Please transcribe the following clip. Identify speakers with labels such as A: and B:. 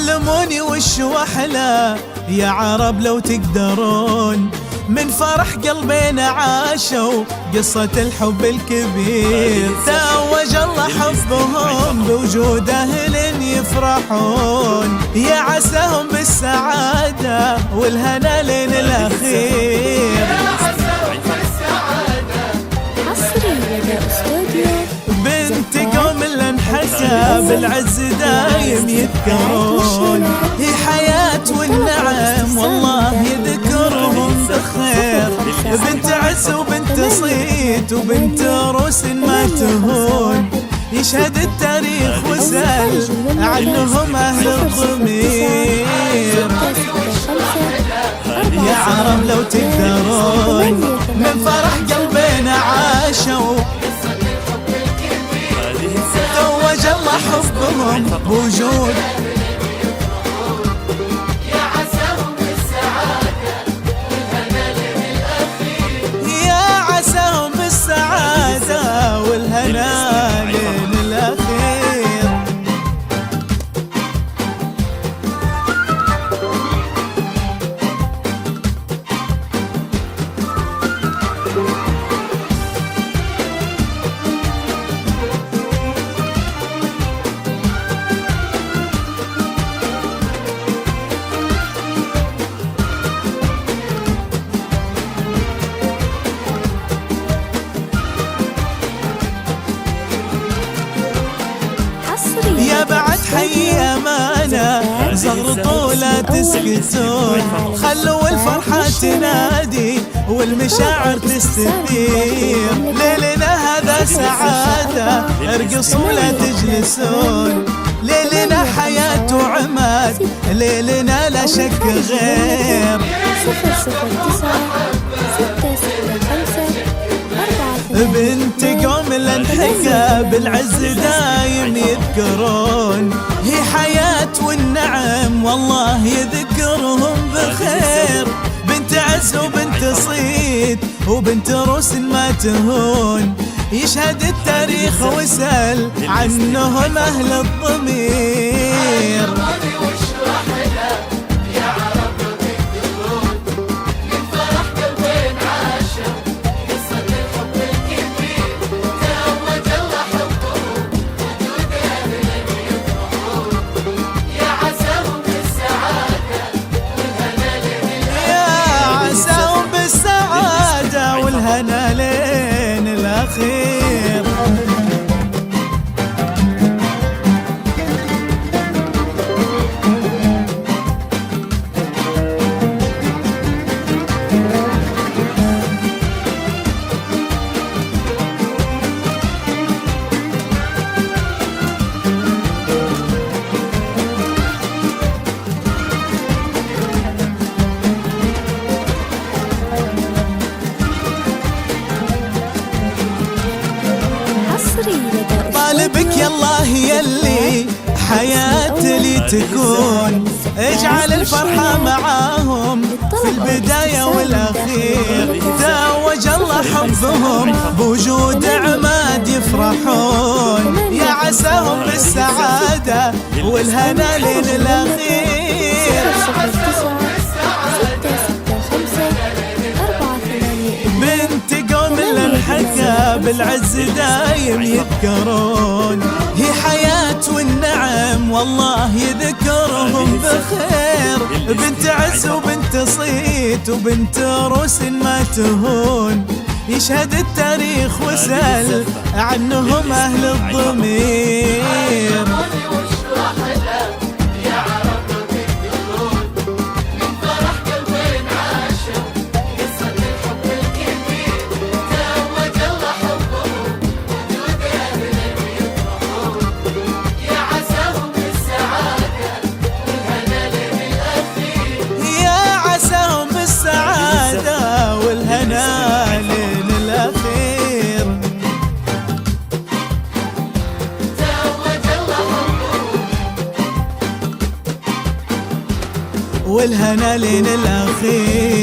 A: علموني وش وحلا يا عرب لو تقدرون، من فرح قلبنا عاشوا قصة الحب الكبير. توج الله حبهم بوجود أهل يفرحون، يا عساهم بالسعادة والهنا لين الأخير. بنت قوم اللي انحكى بالعز دايم يذكرون، هي حياة والنعم والله يذكرهم بخير. بنت عز وبنت صيت وبنت روس ما تهون، يشهد التاريخ وسأل عنهم أهل الضمير. يا عرب لو تقدرون، من فرح قلبنا عاشوا توج الله حبهم بوجود،
B: يا عساهم بالسعادة والهنا لين الأخير.
A: يا عساهم بالسعادة والهنا لين الأخير. يا بعد حي أمانة زغرطوا لا تسكتون، خلوا الفرحة تنادي والمشاعر تستثير. ليلنا هذا سعادة ارقصوا لا تجلسون، ليلنا حياة وعماد ليلنا لا شك غير.
C: 00956
A: بنت قوم اللي انحكى بالعز دايم يذكرون، هي حياة والنعم والله يذكرهم بخير. بنت عز وبنت صيت وبنت روس ما تهون، يشهد التاريخ وسأل عنهم أهل الضمير. والهنا لين الأخير. طالبك يالله يلي حياتي لي تكون، اجعل الفرحة معاهم في البداية والأخير. توج الله حبهم بوجود عماد يفرحون، يا عساهم بالسعادة والهنا لين الأخير. بنت قوم اللي انحكى بالعز دايم يذكرون، هي حياة والنعم والله يذكرهم بخير. بنت عز وبنت صيت وبنت روس ما تهون، يشهد التاريخ وسأل عنهم أهل الضمير. والهنا لين الأخير. والهنا لين الأخير.